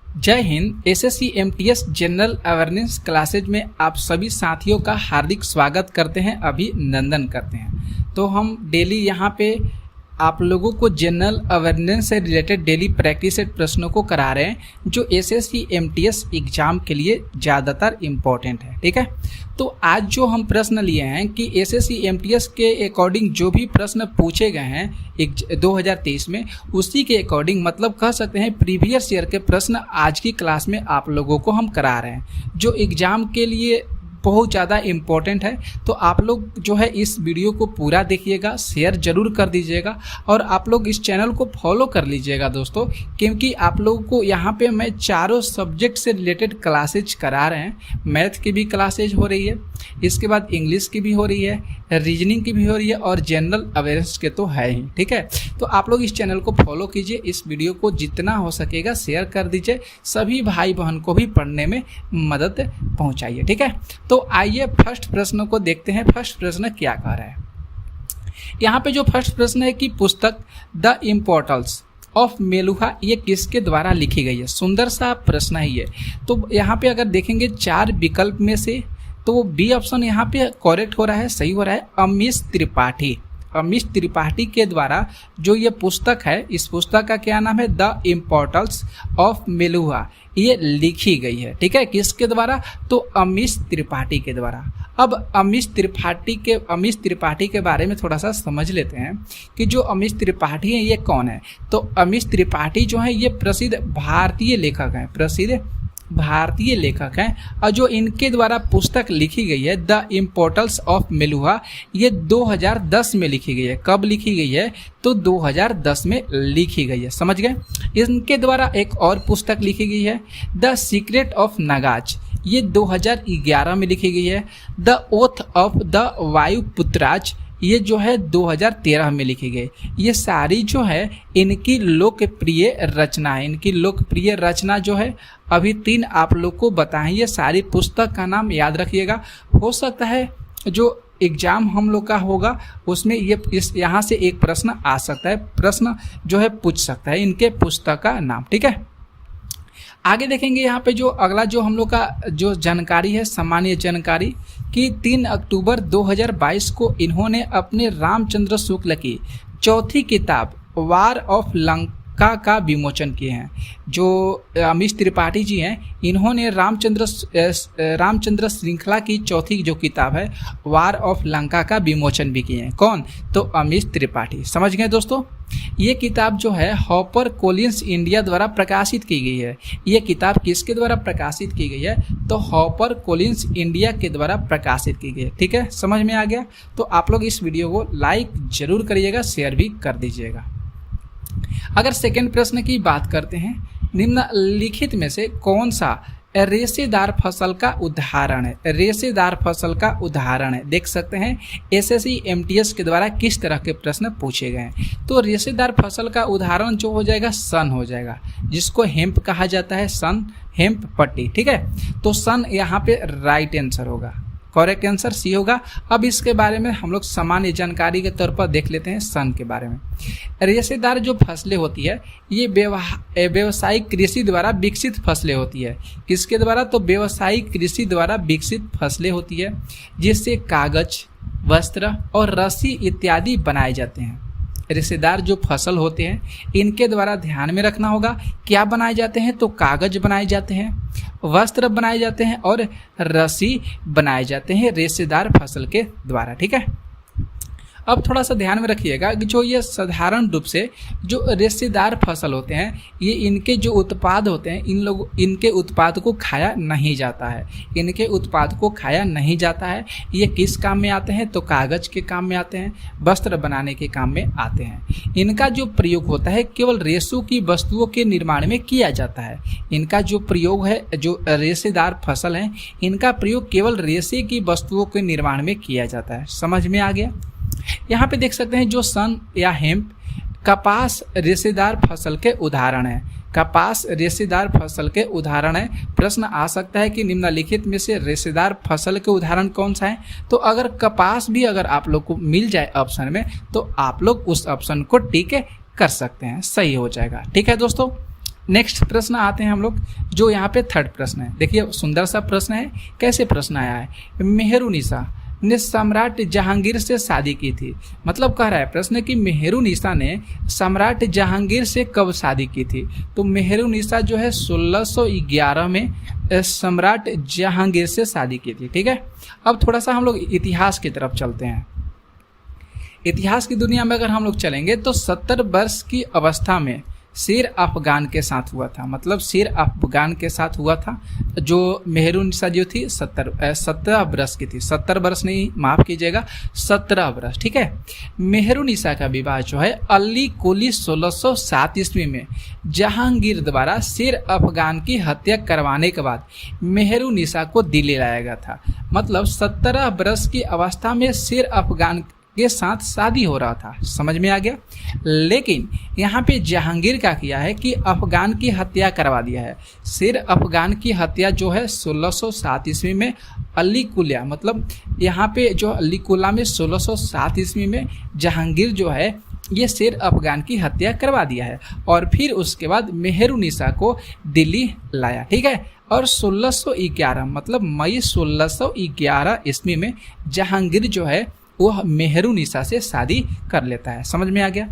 जय Hind. SSC MTS general awareness classes में आप सभी साथियों का हार्दिक स्वागत करते हैं, अभिनंदन करते हैं। तो हम डेली यहाँ पे आप लोगों को जनरल अवेयरनेस से रिलेटेड डेली प्रैक्टिस सेट प्रश्नों को करा रहे हैं जो एसएससी एमटीएस एग्जाम के लिए ज़्यादातर इम्पोर्टेंट है। ठीक है, तो आज जो हम प्रश्न लिए हैं कि एसएससी एमटीएस के अकॉर्डिंग जो भी प्रश्न पूछे गए हैं 2023 में, उसी के अकॉर्डिंग मतलब कह सकते हैं प्रीवियस ईयर के प्रश्न आज की क्लास में आप लोगों को हम करा रहे हैं जो एग्ज़ाम के लिए बहुत ज़्यादा इम्पोर्टेंट है। तो आप लोग जो है इस वीडियो को पूरा देखिएगा, शेयर जरूर कर दीजिएगा और आप लोग इस चैनल को फॉलो कर लीजिएगा दोस्तों, क्योंकि आप लोगों को यहाँ पे मैं चारों सब्जेक्ट से रिलेटेड क्लासेज करा रहे हैं। मैथ की भी क्लासेज हो रही है, इसके बाद इंग्लिश की भी हो रही है, रीजनिंग की भी हो रही है और जनरल अवेयरनेस के तो है ही। ठीक है, तो आप लोग इस चैनल को फॉलो कीजिए, इस वीडियो को जितना हो सकेगा शेयर कर दीजिए, सभी भाई बहन को भी पढ़ने में मदद पहुँचाइए। ठीक है, तो आइए फर्स्ट प्रश्न को देखते हैं। फर्स्ट प्रश्न क्या कह रहा है यहाँ पे? जो फर्स्ट प्रश्न है कि पुस्तक द इम्पोर्टेंस ऑफ मेलुहा ये किसके द्वारा लिखी गई है? सुंदर सा प्रश्न है ये। तो यहाँ पे अगर देखेंगे चार विकल्प में से तो बी ऑप्शन यहाँ पे करेक्ट हो रहा है, सही हो रहा है। अमीश त्रिपाठी, अमीश त्रिपाठी के द्वारा जो ये पुस्तक है, इस पुस्तक का क्या नाम है? द इम्पोर्टेंस ऑफ मेलुहा, ये लिखी गई है। ठीक है, किसके द्वारा? तो अमीश त्रिपाठी के द्वारा। अब अमीश त्रिपाठी के बारे में थोड़ा सा समझ लेते हैं कि जो अमीश त्रिपाठी हैं ये कौन है। तो अमीश त्रिपाठी जो है ये प्रसिद्ध भारतीय लेखक हैं, प्रसिद्ध भारतीय लेखक हैं और जो इनके द्वारा पुस्तक लिखी गई है द इम्पोर्टेंस ऑफ मेलुहा, ये 2010 में लिखी गई है। कब लिखी गई है? तो 2010 में लिखी गई है, समझ गए। इनके द्वारा एक और पुस्तक लिखी गई है द सीक्रेट ऑफ नगाज, ये 2011 में लिखी गई है। द ओथ ऑफ द वायुपुत्राज, ये जो है 2013 में लिखी गई। ये सारी जो है इनकी लोकप्रिय रचना है। इनकी लोकप्रिय रचना जो है अभी 3 आप लोग को बताएं। ये सारी पुस्तक का नाम याद रखिएगा, हो सकता है जो एग्जाम हम लोग का होगा उसमें ये यहाँ से एक प्रश्न आ सकता है, प्रश्न जो है पूछ सकता है इनके पुस्तक का नाम। ठीक है, आगे देखेंगे यहाँ पे जो अगला जो हम लोग का जो जानकारी है, सामान्य जानकारी कि 3 अक्टूबर 2022 को इन्होंने अपने रामचंद्र शुक्ल की चौथी किताब वार ऑफ लंका का विमोचन किए हैं। जो अमीश त्रिपाठी जी हैं, इन्होंने रामचंद्र श्रृंखला की चौथी जो किताब है वार ऑफ लंका का विमोचन भी किए हैं। कौन? तो अमीश त्रिपाठी। समझ गए दोस्तों, ये किताब जो है हार्पर कोलिन्स इंडिया द्वारा प्रकाशित की गई है। ये किताब किसके द्वारा प्रकाशित की गई है? तो हार्पर कोलिन्स इंडिया के द्वारा प्रकाशित की गई है। ठीक है, समझ में आ गया? तो आप लोग इस वीडियो को लाइक जरूर करिएगा, शेयर भी कर दीजिएगा। अगर सेकंड प्रश्न की बात करते हैं, निम्नलिखित में से कौन सा रेशेदार फसल का उदाहरण है? रेशेदार फसल का उदाहरण है, देख सकते हैं एसएससी एमटीएस के द्वारा किस तरह के प्रश्न पूछे गए हैं। तो रेशेदार फसल का उदाहरण जो हो जाएगा सन हो जाएगा, जिसको हेम्प कहा जाता है, सन, हेम्प पट्टी। ठीक है, तो सन यहाँ पे राइट आंसर होगा, करेक्ट आंसर सी होगा। अब इसके बारे में हम लोग सामान्य जानकारी के तौर पर देख लेते हैं सन के बारे में। रेशेदार जो फसलें होती है ये व्यावसायिक कृषि द्वारा विकसित फसलें होती है। किसके द्वारा? तो व्यावसायिक कृषि द्वारा विकसित फसलें होती है, जिससे कागज, वस्त्र और रस्सी इत्यादि बनाए जाते हैं। रेशेदार जो फसल होते हैं इनके द्वारा ध्यान में रखना होगा क्या बनाए जाते हैं? तो कागज बनाए जाते हैं, वस्त्र बनाए जाते हैं और रस्सी बनाए जाते हैं रेशेदार फसल के द्वारा। ठीक है, अब थोड़ा सा ध्यान में रखिएगा कि जो ये साधारण रूप से जो रेशेदार फसल होते हैं, ये इनके जो उत्पाद होते हैं, इनके उत्पाद को खाया नहीं जाता है। इनके उत्पाद को खाया नहीं जाता है। ये किस काम में आते हैं? तो कागज के काम में आते हैं, वस्त्र बनाने के काम में आते हैं। इनका जो प्रयोग होता है केवल रेशों की वस्तुओं के निर्माण में किया जाता है। इनका जो प्रयोग है, जो रेशेदार फसल है, इनका प्रयोग केवल रेशे की वस्तुओं के निर्माण में किया जाता है। समझ में आ गया? यहाँ पे देख सकते हैं जो सन या हेम्प, कपास रेशेदार फसल के उदाहरण है। कपास रेशेदार फसल के उदाहरण है। प्रश्न आ सकता है कि निम्नलिखित में से रेशेदार फसल के उदाहरण कौन सा है? तो अगर कपास भी अगर आप लोग को मिल जाए ऑप्शन में तो आप लोग उस ऑप्शन को टिक कर सकते हैं, सही हो जाएगा। ठीक है दोस्तों, नेक्स्ट प्रश्न आते हैं हम लोग, जो यहाँ पे थर्ड प्रश्न है। देखिए सुंदर सा प्रश्न है, कैसे प्रश्न आया है। मेहरुनिसा ने सम्राट जहांगीर से शादी की थी। मतलब कह रहा है प्रश्न कि मेहरुनिसा ने सम्राट जहांगीर से कब शादी की थी। तो मेहरुनिसा जो है 1611 में सम्राट जहांगीर से शादी की थी। ठीक है, अब थोड़ा सा हम लोग इतिहास की तरफ चलते हैं। इतिहास की दुनिया में अगर हम लोग चलेंगे तो 70 वर्ष की अवस्था में शेर अफगान के साथ हुआ था। मतलब शेर अफगान के साथ हुआ था। जो मेहरुनिसा जो थी 17 वर्ष की थी। 70 वर्ष नहीं, माफ कीजिएगा, 17 वर्ष। ठीक है, मेहरुनिसा का विवाह जो है अली कुली 1607 ईस्वी में जहांगीर द्वारा शेर अफगान की हत्या करवाने के बाद मेहरुनिसा को दिल्ली लाया गया था। मतलब 17 वर्ष की अवस्था में शेर अफगान के साथ शादी हो रहा था। समझ में आ गया। लेकिन यहाँ पे जहांगीर क्या किया है कि अफगान की हत्या करवा दिया है। शेर अफगान की हत्या जो है 1607 ईस्वी में अली कुल्या, मतलब यहाँ पे जो अली कुला में 1607 ईस्वी में जहांगीर जो है ये शेर अफगान की हत्या करवा दिया है। और फिर उसके बाद मेहरुनिसा को दिल्ली लाया। ठीक है, और 1611 मतलब मई 1611 ईस्वी में जहांगीर जो है वह मेहरुनिसा से शादी कर लेता है। समझ में आ गया।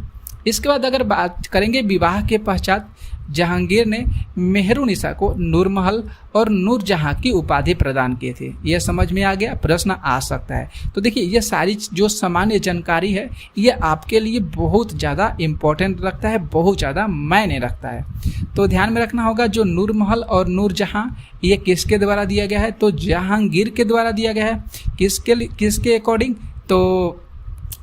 इसके बाद अगर बात करेंगे विवाह के पश्चात जहांगीर ने मेहरुनिसा को नूरमहल और नूरजहां की उपाधि प्रदान की थी। यह समझ में आ गया। प्रश्न आ सकता है। तो देखिए ये सारी जो सामान्य जानकारी है ये आपके लिए बहुत ज़्यादा इम्पोर्टेंट रखता है, बहुत ज़्यादा मायने रखता है। तो ध्यान में रखना होगा जो नूरमहल और नूरजहां ये किसके द्वारा दिया गया है। तो जहांगीर के द्वारा दिया गया है। किसके अकॉर्डिंग। तो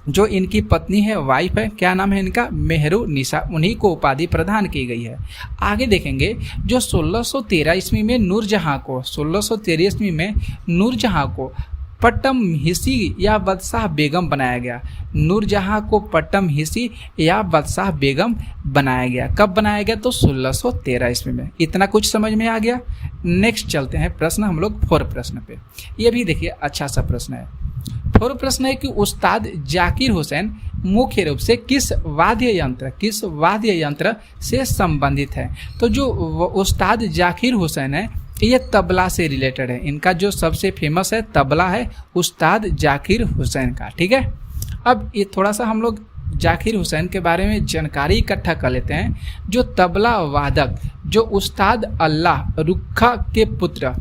जो इनकी पत्नी है, वाइफ है, क्या नाम है इनका, मेहरुनिसा, उन्हीं को उपाधि प्रदान की गई है। आगे देखेंगे जो 1613 ईस्वी में नूरजहां को 1613 ईस्वी में नूरजहां को पट्टम हिसी या बादशाह बेगम बनाया गया। नूरजहां को पट्टम हिसी या बादशाह बेगम बनाया गया। कब बनाया गया। तो 1613 ईस्वी में। इतना कुछ समझ में आ गया। नेक्स्ट चलते हैं प्रश्न हम लोग 4 प्रश्न पे। ये भी देखिए अच्छा सा प्रश्न है। 4 प्रश्न है कि उस्ताद जाकिर हुसैन मुख्य रूप से किस वाद्य यंत्र से संबंधित है। तो जो उस्ताद जाकिर हुसैन है ये तबला से रिलेटेड है। इनका जो सबसे फेमस है तबला है उस्ताद जाकिर हुसैन का। ठीक है, अब ये थोड़ा सा हम लोग जाकिर हुसैन के बारे में जानकारी इकट्ठा कर लेते हैं। जो तबला वादक जो उस्ताद अल्लाह रुखा के पुत्र,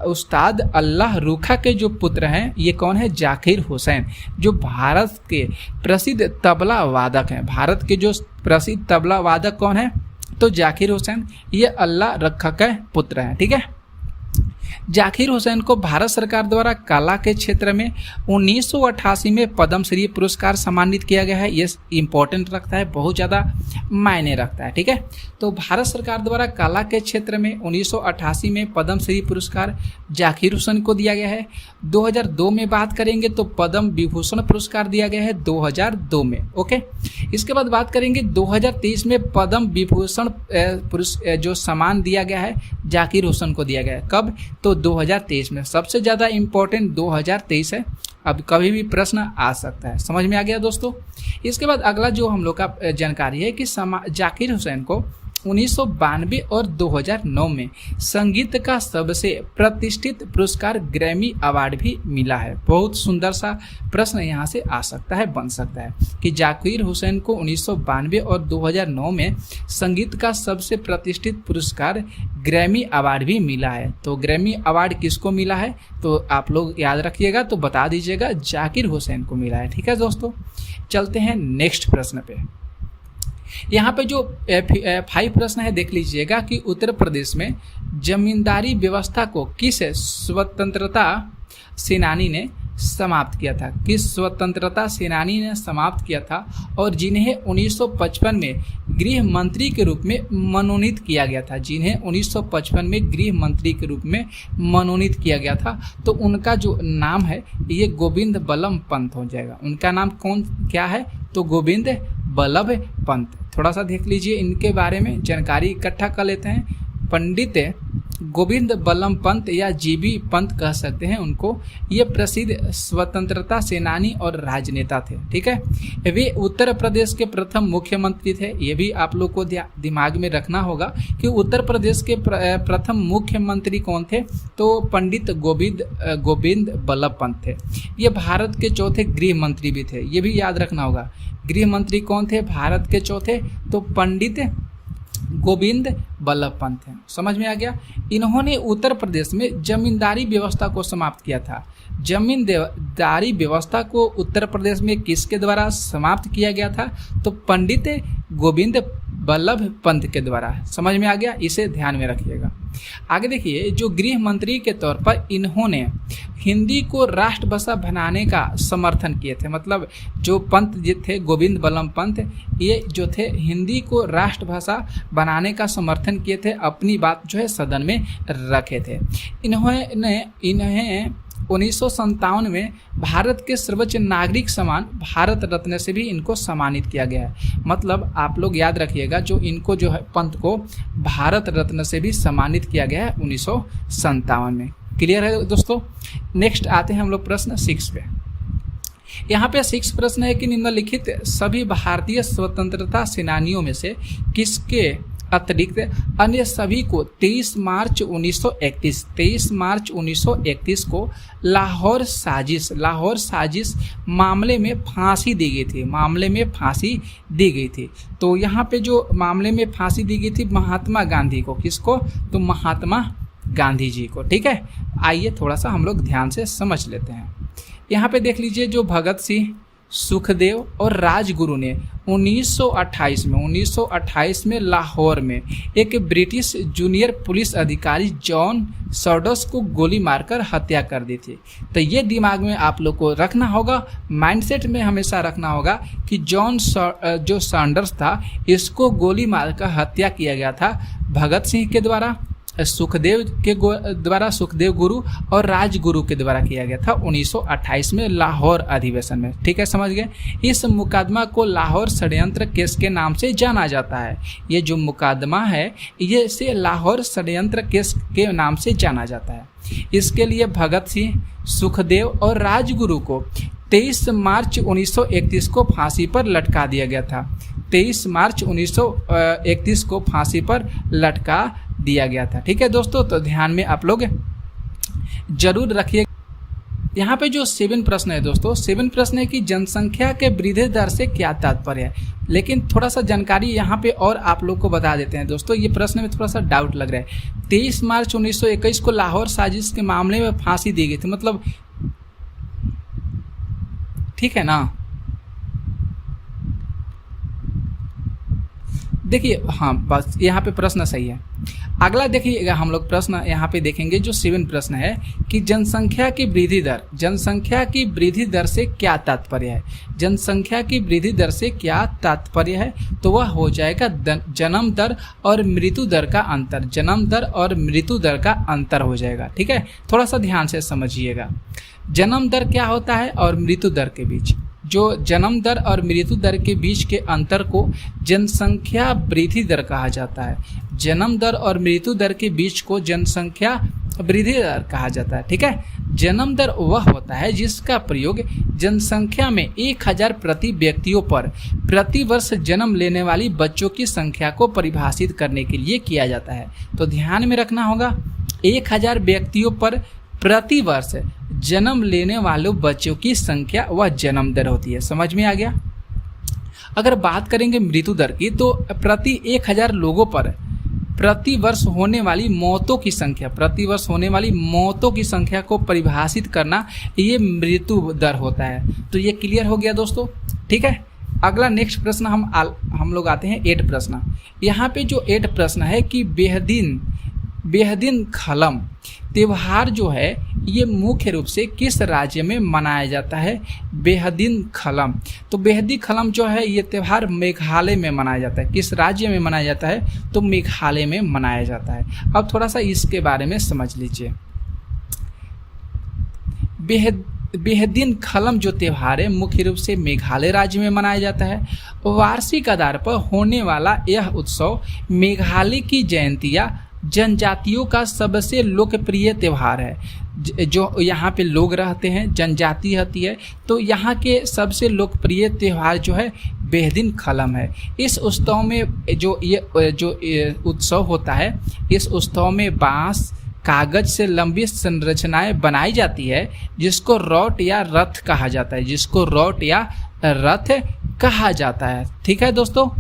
उस्ताद अल्लाह रुखा के जो पुत्र हैं ये कौन है, जाकिर हुसैन, जो भारत के प्रसिद्ध तबला वादक हैं। भारत के जो प्रसिद्ध तबला वादक कौन है, तो जाकिर हुसैन, ये अल्लाह रुखा के पुत्र हैं। ठीक है, जाकिर हुसैन को भारत सरकार द्वारा कला के क्षेत्र में 1988 में पद्मश्री पुरस्कार सम्मानित किया गया है। ये इम्पोर्टेंट रखता है, बहुत ज़्यादा मायने रखता है। ठीक है, तो भारत सरकार द्वारा कला के क्षेत्र में 1988 में पद्मश्री पुरस्कार जाकिर हुसैन को दिया गया है। 2002 में बात करेंगे तो पद्म विभूषण पुरस्कार दिया गया है 2002 में। ओके, इसके बाद बात करेंगे 2023 में पद्म विभूषण जो सम्मान दिया गया है जाकिर हुसैन को दिया गया है। कब, तो 2023 में। सबसे ज़्यादा इम्पोर्टेंट 2023 है। अब कभी भी प्रश्न आ सकता है। समझ में आ गया दोस्तों। इसके बाद अगला जो हम लोग का जानकारी है कि जाकिर हुसैन को 1992 और 2009 में संगीत का सबसे प्रतिष्ठित पुरस्कार ग्रैमी अवार्ड भी मिला है। बहुत सुंदर सा प्रश्न यहाँ से आ सकता है, बन सकता है कि जाकिर हुसैन को 1992 और 2009 में संगीत का सबसे प्रतिष्ठित पुरस्कार ग्रैमी अवार्ड भी मिला है। तो ग्रैमी अवार्ड किसको मिला है, तो आप लोग याद रखिएगा, तो बता दीजिएगा, जाकिर हुसैन को मिला है। ठीक है दोस्तों, चलते हैं नेक्स्ट प्रश्न पे। यहाँ पे जो 5 प्रश्न है देख लीजिएगा कि उत्तर प्रदेश में जमींदारी व्यवस्था को किस स्वतंत्रता सेनानी ने समाप्त किया था, किस स्वतंत्रता सेनानी ने समाप्त किया था, और जिन्हें 1955 में गृह मंत्री के रूप में मनोनीत किया गया था, जिन्हें 1955 में गृह मंत्री के रूप में मनोनीत किया गया था। तो उनका जो नाम है ये गोविंद बल्लभ पंत हो जाएगा। उनका नाम क्या है, तो गोविंद बल्लभ पंत। थोड़ा सा देख लीजिए इनके बारे में जानकारी इकट्ठा कर लेते हैं। पंडित गोविंद बल्लभ पंत या जीबी पंत कह सकते हैं उनको। ये प्रसिद्ध स्वतंत्रता सेनानी और राजनेता थे। ठीक है, वे उत्तर प्रदेश के प्रथम मुख्यमंत्री थे। ये भी आप लोग को दिमाग में रखना होगा कि उत्तर प्रदेश के प्रथम मुख्यमंत्री कौन थे, तो पंडित गोविंद बल्लभ पंत थे। ये भारत के चौथे गृह मंत्री भी थे, ये भी याद रखना होगा। गृह मंत्री कौन थे भारत के चौथे, तो पंडित गोविंद बल्लभ पंत हैं। समझ में आ गया। इन्होंने उत्तर प्रदेश में जमींदारी व्यवस्था को समाप्त किया था। जमींदारी व्यवस्था को उत्तर प्रदेश में किसके द्वारा समाप्त किया गया था, तो पंडित गोविंद बल्लभ पंत के द्वारा। समझ में आ गया, इसे ध्यान में रखिएगा। आगे देखिए, जो गृह मंत्री के तौर पर इन्होंने हिंदी को राष्ट्रभाषा बनाने का समर्थन किए थे। मतलब जो पंत जी थे गोविंद बल्लभ पंत, ये जो थे हिंदी को राष्ट्रभाषा बनाने का समर्थन किए थे, अपनी बात जो है सदन में रखे थे। इन्हें 1957 में भारत के सर्वोच्च नागरिक सम्मान भारत रत्न से भी इनको सम्मानित किया गया है। मतलब आप लोग याद रखिएगा, जो इनको जो है पंत को भारत रत्न से भी सम्मानित किया गया है 1957 में। क्लियर है दोस्तों। नेक्स्ट आते हैं हम लोग प्रश्न 6 पे। यहाँ पे 6 प्रश्न है कि निम्नलिखित सभी भारतीय स्वतंत्रता सेनानियों में से किसके अतिरिक्त अन्य सभी को 23 मार्च 1931 को लाहौर साजिश मामले में फांसी दी गई थी। तो यहाँ पे जो मामले में फांसी दी गई थी महात्मा गांधी को, किसको, तो महात्मा गांधी जी को। ठीक है, आइए थोड़ा सा हम लोग ध्यान से समझ लेते हैं। यहाँ पे देख लीजिए, जो भगत सिंह, सुखदेव और राजगुरु ने 1928 में लाहौर में एक ब्रिटिश जूनियर पुलिस अधिकारी जॉन सॉडर्स को गोली मारकर हत्या कर दी थी। तो ये दिमाग में आप लोग को रखना होगा, माइंडसेट में हमेशा रखना होगा कि जो सॉडर्स था, इसको गोली मारकर हत्या किया गया था भगत सिंह के द्वारा, सुखदेव गुरु और राजगुरु के द्वारा किया गया था 1928 में लाहौर अधिवेशन में। ठीक है, समझ गए। इस मुकदमा को लाहौर षड्यंत्र केस के नाम से जाना जाता है। ये जो मुकदमा है, ये इसे लाहौर षड्यंत्र केस के नाम से जाना जाता है। इसके लिए भगत सिंह, सुखदेव और राजगुरु को 23 मार्च 1931 को फांसी पर लटका दिया गया था। 23 मार्च 1931 को फांसी पर लटका दिया गया था। ठीक है दोस्तों, तो ध्यान में आप लोग जरूर रखिए। यहाँ पे जो 7 प्रश्न है दोस्तों, 7 प्रश्न है कि जनसंख्या के वृद्धि दर से क्या तात्पर्य है। लेकिन थोड़ा सा जानकारी यहाँ पे और आप लोग को बता देते हैं दोस्तों, ये प्रश्न में थोड़ा सा डाउट लग रहा है। 23 मार्च 1921 को लाहौर साजिश के मामले में फांसी दी गई थी, मतलब ठीक है ना। देखिए, हाँ बस यहाँ पे प्रश्न सही है। अगला देखिएगा, हम लोग प्रश्न यहाँ पे देखेंगे। जो 7 प्रश्न है कि जनसंख्या की वृद्धि दर से क्या तात्पर्य है। जनसंख्या की वृद्धि दर से क्या तात्पर्य है, तो वह हो जाएगा जन्म दर और मृत्यु दर का अंतर। जन्म दर और मृत्यु दर का अंतर हो जाएगा। ठीक है, थोड़ा सा ध्यान से समझिएगा। जन्म दर क्या होता है और मृत्यु दर के बीच, जो जन्म दर और मृत्यु दर के बीच के अंतर को जनसंख्या वृद्धि दर कहा जाता है। जन्म दर और मृत्यु दर के बीच को जनसंख्या वृद्धि दर कहा जाता है। ठीक है, जन्म दर वह होता है जिसका प्रयोग जनसंख्या में 1000 प्रति व्यक्तियों पर प्रति वर्ष जन्म लेने वाली बच्चों की संख्या को परिभाषित करने के लिए किया जाता है। तो ध्यान में रखना होगा, 1000 व्यक्तियों पर प्रति वर्ष जन्म लेने वालों बच्चों की संख्या वह जन्म दर होती है। समझ में आ गया। अगर बात करेंगे मृत्यु दर की, तो प्रति 1000 लोगों पर प्रति वर्ष होने वाली मौतों की संख्या को परिभाषित करना, ये मृत्यु दर होता है। तो ये क्लियर हो गया दोस्तों। ठीक है, अगला नेक्स्ट प्रश्न हम लोग आते हैं 8 प्रश्न। यहाँ पे जो 8 प्रश्न है कि बेहदीन खलम त्योहार जो है, ये मुख्य रूप से किस राज्य में मनाया जाता है। बेहदीन खलम, तो बेहदी खलम जो है, ये त्योहार मेघालय में मनाया जाता है। किस राज्य में मनाया जाता है, तो मेघालय में मनाया जाता है। अब थोड़ा सा इसके बारे में समझ लीजिए। बेहदीन खलम जो त्यौहार है, मुख्य रूप से मेघालय राज्य में मनाया जाता है। वार्षिक आधार पर होने वाला यह उत्सव मेघालय की जयंती या जनजातियों का सबसे लोकप्रिय त्यौहार है। जो यहाँ पे लोग रहते हैं, जनजाति रहती है, तो यहाँ के सबसे लोकप्रिय त्यौहार जो है बेहदिन खलम है। इस उत्सव में जो ये उत्सव होता है, इस उत्सव में बांस कागज से लंबी संरचनाएं बनाई जाती है जिसको रॉट या रथ कहा जाता है, जिसको रॉट या रथ कहा जाता है। ठीक है दोस्तों,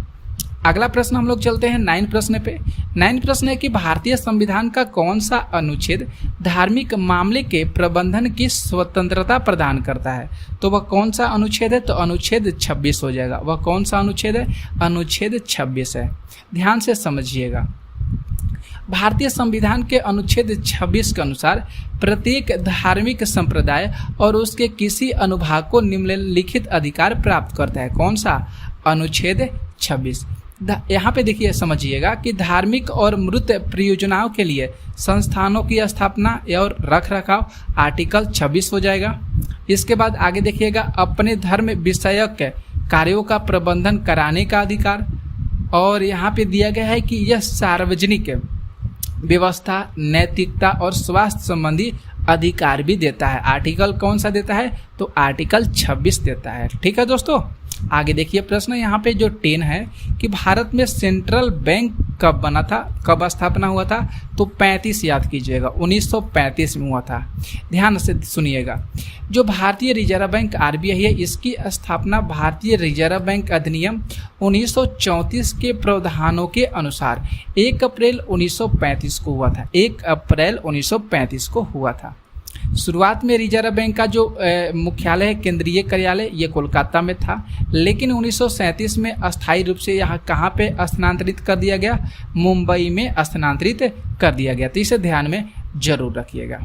अगला प्रश्न हम लोग चलते हैं 9 प्रश्न पे। 9 प्रश्न है कि भारतीय संविधान का कौन सा अनुच्छेद धार्मिक मामले के प्रबंधन की स्वतंत्रता प्रदान करता है? तो वह कौन सा अनुच्छेद है? तो अनुच्छेद 26 हो जाएगा। वह कौन सा अनुच्छेद है? अनुच्छेद 26 है। ध्यान से समझिएगा। भारतीय संविधान के अनुच्छेद 26 के अनुसार प्रत्येक धार्मिक संप्रदाय और उसके किसी अनुभाग को निम्नलिखित अधिकार प्राप्त करता है। कौन सा? अनुच्छेद 26। यहाँ पे देखिए, समझिएगा कि धार्मिक और मृत परियोजनाओं के लिए संस्थानों की स्थापना और रख रखाव आर्टिकल 26 हो जाएगा। इसके बाद आगे देखिएगा, अपने धर्म विषयक कार्यों का प्रबंधन कराने का अधिकार, और यहाँ पे दिया गया है कि यह सार्वजनिक व्यवस्था, नैतिकता और स्वास्थ्य संबंधी अधिकार भी देता है। आर्टिकल कौन सा देता है? तो आर्टिकल 26 देता है। ठीक है दोस्तों, आगे देखिए प्रश्न यहाँ पे जो 10 है कि भारत में सेंट्रल बैंक कब बना था, कब स्थापना हुआ था? तो 35 याद कीजिएगा, 1935 में हुआ था। ध्यान से सुनिएगा। जो भारतीय रिजर्व बैंक आरबीआई है, इसकी स्थापना भारतीय रिजर्व बैंक अधिनियम 1934 के प्रावधानों के अनुसार 1 अप्रैल 1935 को हुआ था। 1 अप्रैल 1935 को हुआ था। शुरुआत में रिजर्व बैंक का जो मुख्यालय है, केंद्रीय कार्यालय, ये कोलकाता में था, लेकिन 1937 में अस्थायी रूप से यहाँ कहाँ पे स्थानांतरित कर दिया गया? मुंबई में स्थानांतरित कर दिया गया। तो इसे ध्यान में जरूर रखिएगा।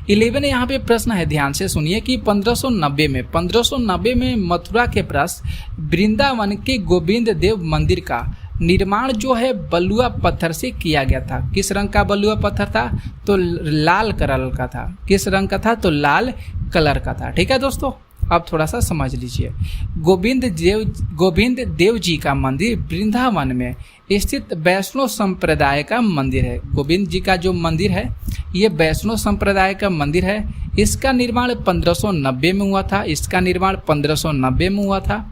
11 यहाँ पे प्रश्न है, ध्यान से सुनिए कि 1590 में मथुरा के पास वृंदावन के गोविंद देव मंदिर का निर्माण जो है बलुआ पत्थर से किया गया था। किस रंग का बलुआ पत्थर था? तो लाल कलर का था। किस रंग का था? तो लाल कलर का था। ठीक है दोस्तों, अब थोड़ा सा समझ लीजिए। गोविंद देव जी का मंदिर वृंदावन में स्थित वैष्णव संप्रदाय का मंदिर है। गोविंद जी का जो मंदिर है, ये वैष्णव संप्रदाय का मंदिर है। इसका निर्माण 1590 में हुआ था। इसका निर्माण 1590 में हुआ था।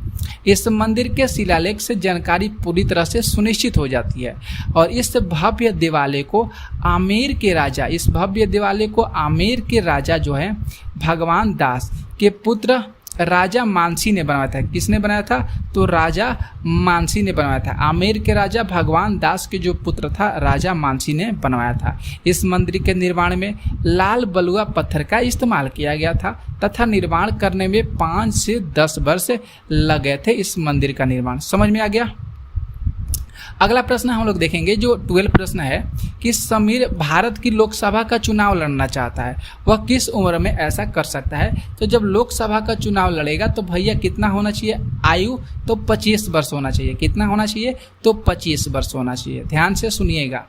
इस मंदिर के शिलालेख से जानकारी पूरी तरह से सुनिश्चित हो जाती है, और इस भव्य देवालय को आमेर के राजा जो है भगवान दास के पुत्र राजा मानसी ने बनवाया था। किसने बनाया था? तो राजा मानसी ने बनवाया था। आमेर के राजा भगवान दास के जो पुत्र था, राजा मानसी ने बनवाया था। इस मंदिर के निर्माण में लाल बलुआ पत्थर का इस्तेमाल किया गया था तथा निर्माण करने में 5 से 10 वर्ष लगे थे। इस मंदिर का निर्माण समझ में आ गया। अगला प्रश्न हम लोग देखेंगे, जो 12 प्रश्न है कि समीर भारत की लोकसभा का चुनाव लड़ना चाहता है, वह किस उम्र में ऐसा कर सकता है? तो जब लोकसभा का चुनाव लड़ेगा तो भैया कितना होना चाहिए आयु? तो 25 वर्ष होना चाहिए। कितना होना चाहिए? तो 25 वर्ष होना चाहिए। ध्यान से सुनिएगा।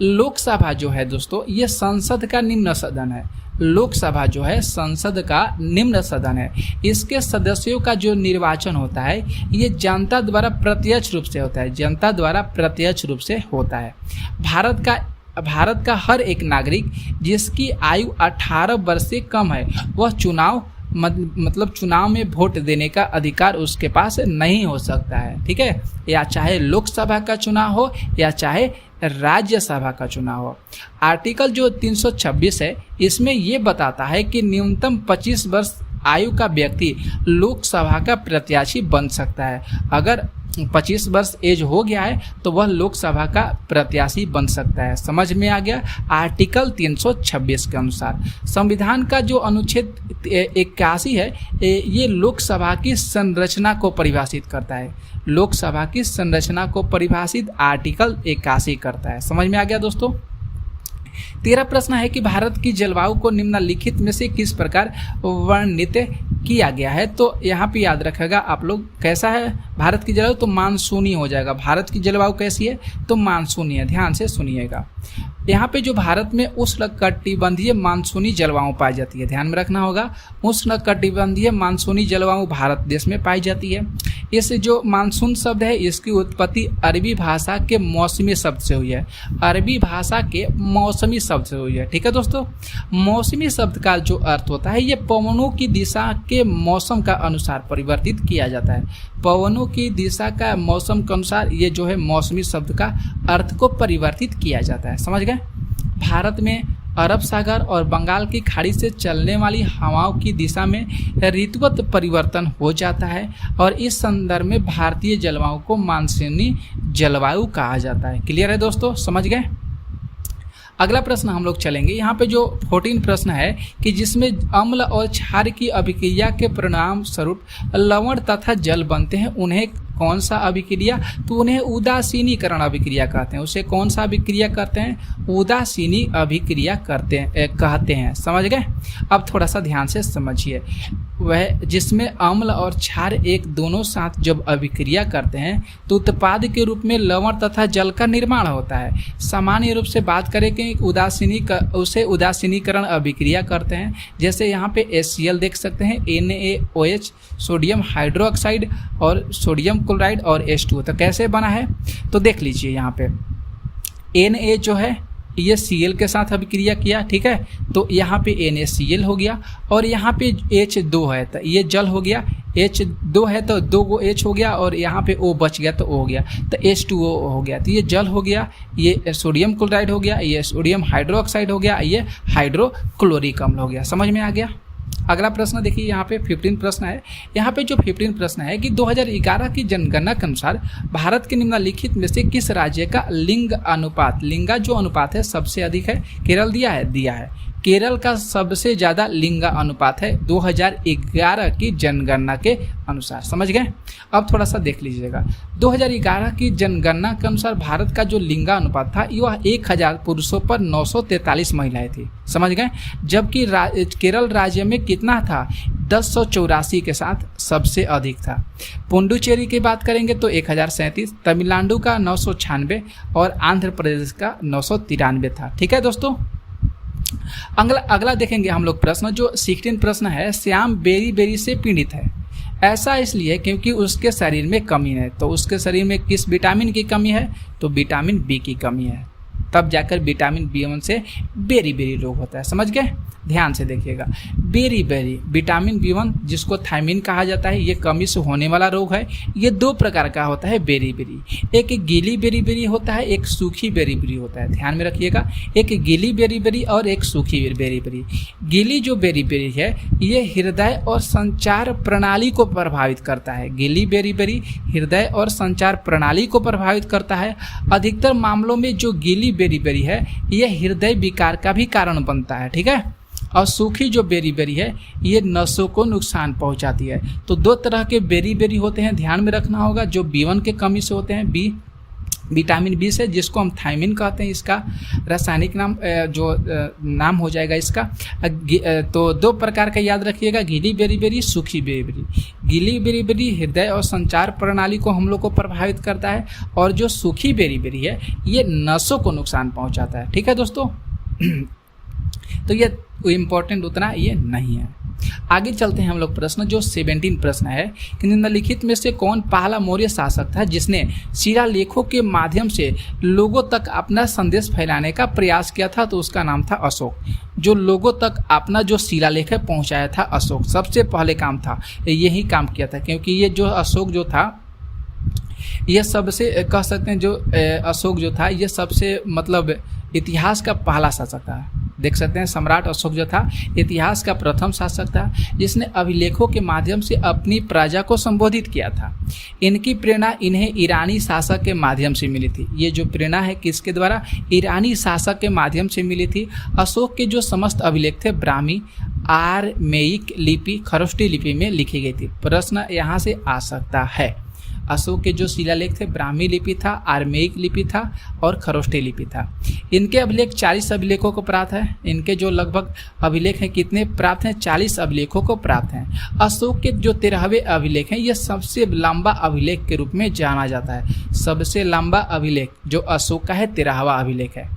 लोकसभा जो है दोस्तों, ये संसद का निम्न सदन है। लोकसभा जो है संसद का निम्न सदन है। इसके सदस्यों का जो निर्वाचन होता है, ये जनता द्वारा प्रत्यक्ष रूप से होता है। जनता द्वारा प्रत्यक्ष रूप से होता है। भारत का हर एक नागरिक जिसकी आयु 18 वर्ष से कम है, वह चुनाव में वोट देने का अधिकार उसके पास नहीं हो सकता है। ठीक है, या चाहे लोकसभा का चुनाव हो या चाहे राज्यसभा का चुनाव हो। आर्टिकल जो 326 है, इसमें ये बताता है कि न्यूनतम 25 वर्ष आयु का व्यक्ति लोकसभा का प्रत्याशी बन सकता है। अगर 25 वर्ष एज हो गया है तो वह लोकसभा का प्रत्याशी बन सकता है। समझ में आ गया। आर्टिकल 326 के अनुसार संविधान का जो अनुच्छेद 81 है, ये लोकसभा की संरचना को परिभाषित करता है। लोकसभा की संरचना को परिभाषित आर्टिकल 81 करता है। समझ में आ गया दोस्तों। 13 प्रश्न है कि भारत की जलवायु को निम्नलिखित में से किस प्रकार वर्णित किया गया है। तो यहाँ पे याद रखेगा आप लोग, कैसा है भारत की जलवायु, तो मानसूनी हो जाएगा। भारत की जलवायु कैसी है, तो मानसूनी है। ध्यान से सुनिएगा, यहाँ पे जो भारत में उष्णकटिबंधीय मानसूनी जलवायु पाई जाती है, ध्यान में रखना होगा, उष्णकटिबंधीय मानसूनी जलवायु भारत देश में पाई जाती है। इस जो मानसून शब्द है इसकी उत्पत्ति अरबी भाषा के मौसमी शब्द से हुई है। अरबी भाषा के मौसमी शब्द से हुई है। ठीक है दोस्तों, मौसमी शब्द का जो अर्थ होता है, ये पवनों की दिशा के मौसम का अनुसार परिवर्तित किया जाता है। पवनों की दिशा का मौसम के अनुसार ये जो है मौसमी शब्द का अर्थ को परिवर्तित किया जाता है। समझ गए। भारत में अरब सागर और बंगाल की खाड़ी से चलने वाली हवाओं की दिशा में ऋतुगत परिवर्तन हो जाता है और इस संदर्भ में भारतीय जलवायु को मानसूनी जलवायु कहा जाता है। क्लियर है दोस्तों, समझ गए। अगला प्रश्न हम लोग चलेंगे। यहाँ पे जो 14 प्रश्न है कि जिसमें अम्ल और क्षार की अभिक्रिया के परिणाम स्वरूप लवण तथा जल बनते हैं, उन्हें कौन सा अभिक्रिया, तो उन्हें उदासीनीकरण अभिक्रिया कहते हैं। उसे कौन सा अभिक्रिया करते हैं, उदासीनी अभिक्रिया कहते हैं। समझ गए। अब थोड़ा सा ध्यान से समझिए, वह जिसमें अम्ल और क्षार एक दोनों साथ जब अभिक्रिया करते हैं तो उत्पाद के रूप में लवण तथा जल का निर्माण होता है। सामान्य रूप से बात करें कि उसे उदासीनीकरण अभिक्रिया करते हैं। जैसे यहाँ पे HCl देख सकते हैं, NaOH, सोडियम हाइड्रोक्साइड और सोडियम क्लोराइड और H2O। तो कैसे बना है, तो देख लीजिए यहाँ पे Na जो है ये Cl के साथ अभिक्रिया किया, ठीक है, तो यहाँ पे NaCl हो गया और यहाँ पे H2 है तो ये जल हो गया, H2 है तो 2 गो H हो गया और यहाँ पे O बच गया तो O हो गया, तो H2O हो गया, तो ये जल हो गया, ये सोडियम क्लोराइड हो गया, ये सोडियम हाइड्रोक्साइड हो गया, ये हाइड्रोक्लोरिक अम्ल हो गया। समझ में आ गया। अगला प्रश्न देखिए, यहाँ पे 15 प्रश्न है। यहाँ पे जो 15 प्रश्न है कि 2011 की जनगणना के अनुसार भारत के निम्नलिखित में से किस राज्य का लिंग अनुपात, लिंगा जो अनुपात है सबसे अधिक है, केरल दिया है। केरल का सबसे ज़्यादा लिंगा अनुपात है 2011 की जनगणना के अनुसार। समझ गए। अब थोड़ा सा देख लीजिएगा, 2011 की जनगणना के अनुसार भारत का जो लिंगा अनुपात था वह 1000 पुरुषों पर 943 महिलाएं थी। समझ गए। जबकि केरल राज्य में कितना था, 1084 के साथ सबसे अधिक था। पुडुचेरी की बात करेंगे तो 1037, तमिलनाडु का 996 और आंध्र प्रदेश का 993 था। ठीक है दोस्तों। अगला देखेंगे हम लोग प्रश्न, जो 16 प्रश्न है। श्याम बेरी बेरी से पीड़ित है, ऐसा इसलिए क्योंकि उसके शरीर में कमी है। तो उसके शरीर में किस विटामिन की कमी है, तो विटामिन बी की कमी है, तब जाकर विटामिन B1 से बेरी बेरी रोग होता है। समझ गए। ध्यान से देखिएगा, बेरी बेरी विटामिन B1 जिसको थायमिन कहा जाता है, ये कमी से होने वाला रोग है। ये 2 प्रकार का होता है बेरी बेरी, एक गीली बेरी बेरी होता है, एक सूखी बेरी बेरी होता है। ध्यान में रखिएगा, एक गीली बेरी बेरी और एक सूखी बेरी बेरी। गीली जो बेरी बेरी है ये हृदय और संचार प्रणाली को प्रभावित करता है। गीली बेरी बेरी हृदय और संचार प्रणाली को प्रभावित करता है। अधिकतर मामलों में जो गीली बेरी बेरी है ये हृदय विकार का भी कारण बनता है। ठीक है। और सूखी जो बेरी बेरी है ये नसों को नुकसान पहुंचाती है। तो 2 तरह के बेरी बेरी होते हैं, ध्यान में रखना होगा। जो B1 के कमी से होते हैं, विटामिन बी से, जिसको हम थायमिन कहते हैं, इसका रासायनिक नाम नाम हो जाएगा इसका। तो 2 प्रकार का याद रखिएगा, गीली बेरी बेरी, सूखी बेरी बेरी। गीली बेरी बेरी हृदय और संचार प्रणाली को हम लोग को प्रभावित करता है और जो सूखी बेरी बेरी है ये नसों को नुकसान पहुंचाता है। ठीक है दोस्तों। तो ये इम्पोर्टेंट उतना ये नहीं है। आगे चलते हैं हम लोग प्रश्न, जो 17 प्रश्न है कि निम्नलिखित में से कौन पहला मौर्य शासक था जिसने शिलालेखों के माध्यम से लोगों तक अपना संदेश फैलाने का प्रयास किया था, तो उसका नाम था अशोक। जो लोगों तक अपना जो शिलालेख है पहुंचाया था अशोक, सबसे पहले काम था यही काम किया था। क्योंकि ये जो अशोक जो था ये सबसे कह सकते हैं, जो अशोक जो था ये सबसे मतलब इतिहास का पहला शासक था। देख सकते हैं सम्राट अशोक जो था इतिहास का प्रथम शासक था जिसने अभिलेखों के माध्यम से अपनी प्रजा को संबोधित किया था। इनकी प्रेरणा इन्हें ईरानी शासक के माध्यम से मिली थी। ये जो प्रेरणा है किसके द्वारा, ईरानी शासक के माध्यम से मिली थी। अशोक के जो समस्त अभिलेख थे ब्राह्मी, आरमेइक लिपि, खरोष्टी लिपि में लिखी गई थी। प्रश्न यहाँ से आ सकता है, अशोक के जो शिलालेख थे ब्राह्मी लिपि था, आर्मेयिक लिपि था और खरोष्टी लिपि था। इनके अभिलेख 40 अभिलेखों को प्राप्त है। इनके जो लगभग अभिलेख हैं कितने प्राप्त हैं, 40 अभिलेखों को प्राप्त हैं। अशोक के जो 13वें अभिलेख हैं, यह सबसे लंबा अभिलेख के रूप में जाना जाता है। सबसे लंबा अभिलेख जो अशोक का है 13वां अभिलेख है।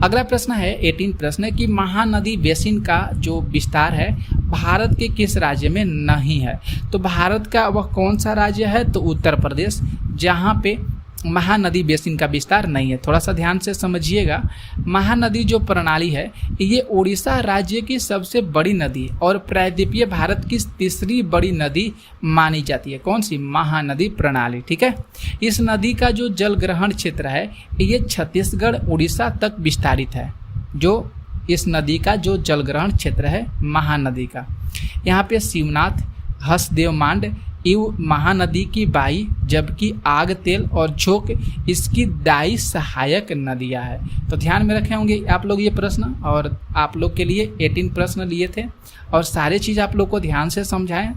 अगला प्रश्न है 18 प्रश्न है कि महानदी बेसिन का जो विस्तार है भारत के किस राज्य में नहीं है। तो भारत का वह कौन सा राज्य है, तो उत्तर प्रदेश, जहाँ पे महानदी बेसिन का विस्तार नहीं है। थोड़ा सा ध्यान से समझिएगा। महानदी जो प्रणाली है ये उड़ीसा राज्य की सबसे बड़ी नदी और प्रायद्वीपीय भारत की तीसरी बड़ी नदी मानी जाती है। कौन सी, महानदी प्रणाली। ठीक है, इस नदी का जो जल ग्रहण क्षेत्र है ये छत्तीसगढ़ उड़ीसा तक विस्तारित है। जो इस नदी का जो जल ग्रहण क्षेत्र है महानदी का, यहाँ पे शिवनाथ, हसदेव मांड इव महानदी की बाई, जबकि आग, तेल और झोंक इसकी दाई सहायक नदियां हैं। तो ध्यान में रखे होंगे आप लोग ये प्रश्न, और आप लोग के लिए 18 प्रश्न लिए थे और सारे चीज़ आप लोग को ध्यान से समझाएं।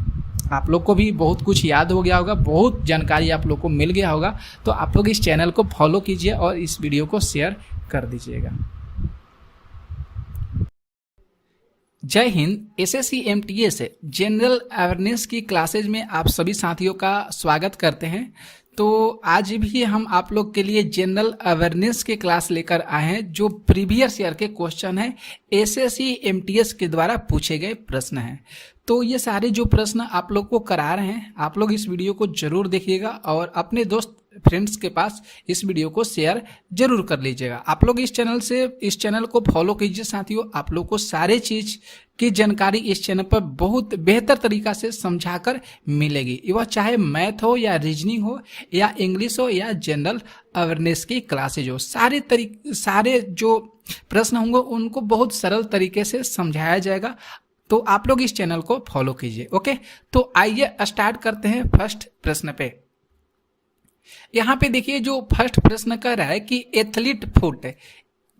आप लोग को भी बहुत कुछ याद हो गया होगा, बहुत जानकारी आप लोग को मिल गया होगा। तो आप लोग इस चैनल को फॉलो कीजिए और इस वीडियो को शेयर कर दीजिएगा। जय Hind. SSC MTS general awareness की क्लासेज में आप सभी साथियों का स्वागत करते हैं। तो आज भी हम आप लोग के लिए जनरल अवेयरनेस के क्लास लेकर आए हैं, जो प्रीवियस ईयर के क्वेश्चन है एसएससी एमटीएस के द्वारा पूछे गए प्रश्न हैं। तो ये सारे जो प्रश्न आप लोग को करा रहे हैं, आप लोग इस वीडियो को जरूर देखिएगा और अपने दोस्त फ्रेंड्स के पास इस वीडियो को शेयर जरूर कर लीजिएगा। आप लोग इस चैनल को फॉलो कीजिए साथियों। आप लोग को सारे चीज की जानकारी इस चैनल पर बहुत बेहतर तरीका से समझाकर मिलेगी। वह चाहे मैथ हो या रीजनिंग हो या इंग्लिश हो या जनरल अवेयरनेस की क्लासेज हो, सारे जो प्रश्न होंगे उनको बहुत सरल तरीके से समझाया जाएगा। तो आप लोग इस चैनल को फॉलो कीजिए। ओके, तो आइए स्टार्ट करते हैं फर्स्ट प्रश्न पे। यहाँ पे देखिए जो फर्स्ट प्रश्न कह रहा है कि एथलीट फुट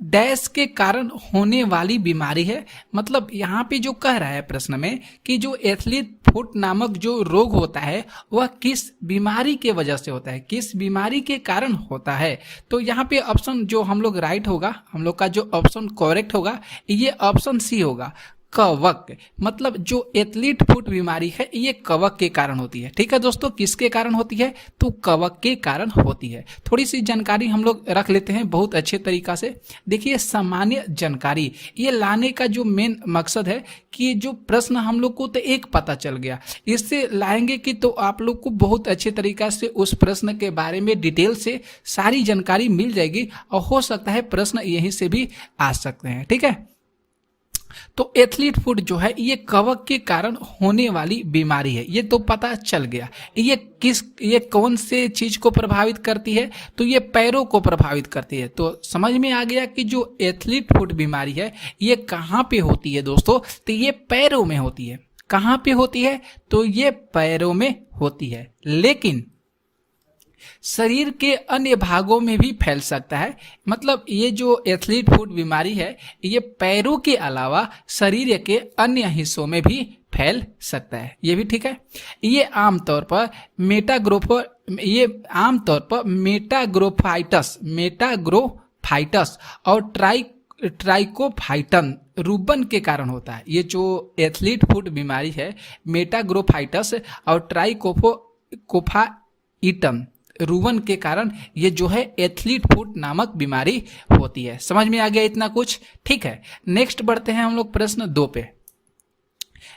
डैश के कारण होने वाली बीमारी है। मतलब यहाँ पे जो कह रहा है प्रश्न में कि जो एथलीट फुट नामक जो रोग होता है वह किस बीमारी के वजह से होता है, किस बीमारी के कारण होता है। तो यहाँ पे ऑप्शन जो हम लोग राइट होगा, हम लोग का जो ऑप्शन करेक्ट होगा ये ऑप्शन सी होगा, कवक। मतलब जो एथलीट फुट बीमारी है ये कवक के कारण होती है। ठीक है दोस्तों, किसके कारण होती है, तो कवक के कारण होती है। थोड़ी सी जानकारी हम लोग रख लेते हैं बहुत अच्छे तरीका से। देखिए सामान्य जानकारी ये लाने का जो मेन मकसद है कि जो प्रश्न हम लोग को तो एक पता चल गया, इससे लाएंगे कि तो आप लोग को बहुत अच्छे तरीका से उस प्रश्न के बारे में डिटेल से सारी जानकारी मिल जाएगी और हो सकता है प्रश्न यहीं से भी आ सकते हैं। ठीक है, तो एथलीट फुट जो है ये कवक के कारण होने वाली बीमारी है, ये तो पता चल गया। ये कौन से चीज को प्रभावित करती है, तो ये पैरों को प्रभावित करती है। तो समझ में आ गया कि जो एथलीट फुट बीमारी है ये कहाँ पे होती है दोस्तों, तो ये पैरों में होती है। कहाँ पे होती है, तो ये पैरों में होती है, लेकिन शरीर के अन्य भागों में भी फैल सकता है। मतलब ये जो एथलीट फुट बीमारी है ये पैरों के अलावा शरीर के अन्य हिस्सों में भी फैल सकता है, ये भी ठीक है। ये आमतौर पर मेटाग्रोफाइटस और ट्राइकोफाइटन रूबन के कारण होता है। ये जो एथलीट फुट बीमारी है मेटाग्रोफाइटस और ट्राइकोफाइटन रूवन के कारण ये जो है एथलीट फुट नामक बीमारी होती है। समझ में आ गया इतना कुछ, ठीक है। नेक्स्ट बढ़ते हैं हम लोग प्रश्न 2 पे।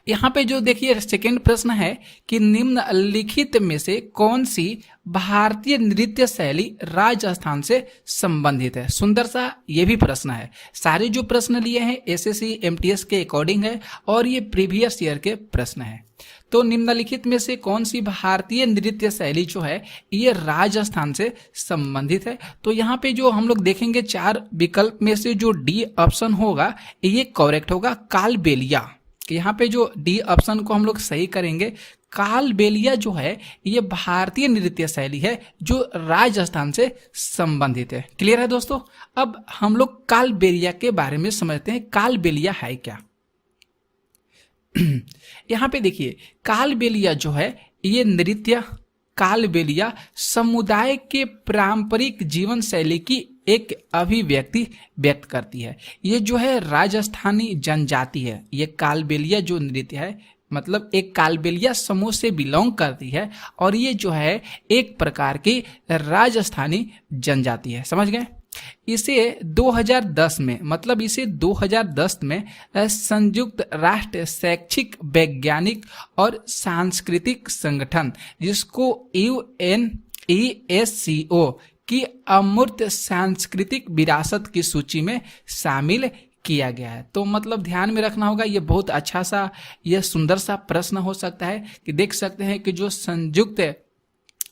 यहाँ पे जो देखिए सेकंड प्रश्न है कि निम्नलिखित में से कौन सी भारतीय नृत्य शैली राजस्थान से संबंधित है। सुंदर सा ये भी प्रश्न है। सारे जो प्रश्न लिए हैं एसएससी एमटीएस के अकॉर्डिंग है और ये प्रीवियस ईयर के प्रश्न है। तो निम्नलिखित में से कौन सी भारतीय नृत्य शैली जो है ये राजस्थान से संबंधित है। तो यहाँ पे जो हम लोग देखेंगे 4 विकल्प में से जो डी ऑप्शन होगा ये करेक्ट होगा, कालबेलिया। यहाँ पे जो डी ऑप्शन को हम लोग सही करेंगे, कालबेलिया जो है ये भारतीय नृत्य शैली है जो राजस्थान से संबंधित है। क्लियर है दोस्तों। अब हम लोग कालबेलिया के बारे में समझते हैं, कालबेलिया है क्या। यहाँ पे देखिए कालबेलिया जो है ये नृत्य कालबेलिया समुदाय के पारंपरिक जीवन शैली की एक अभिव्यक्ति व्यक्त करती है। ये जो है राजस्थानी जनजाति है, ये कालबेलिया जो नृत्य है मतलब एक कालबेलिया समूह से बिलोंग करती है और ये जो है एक प्रकार की राजस्थानी जनजाति है। समझ गए? इसे 2010 में मतलब इसे 2010 में संयुक्त राष्ट्र शैक्षिक वैज्ञानिक और सांस्कृतिक संगठन जिसको UNESCO की अमूर्त सांस्कृतिक विरासत की सूची में शामिल किया गया है। तो मतलब ध्यान में रखना होगा, ये बहुत अच्छा सा यह सुंदर सा प्रश्न हो सकता है कि देख सकते हैं कि जो संयुक्त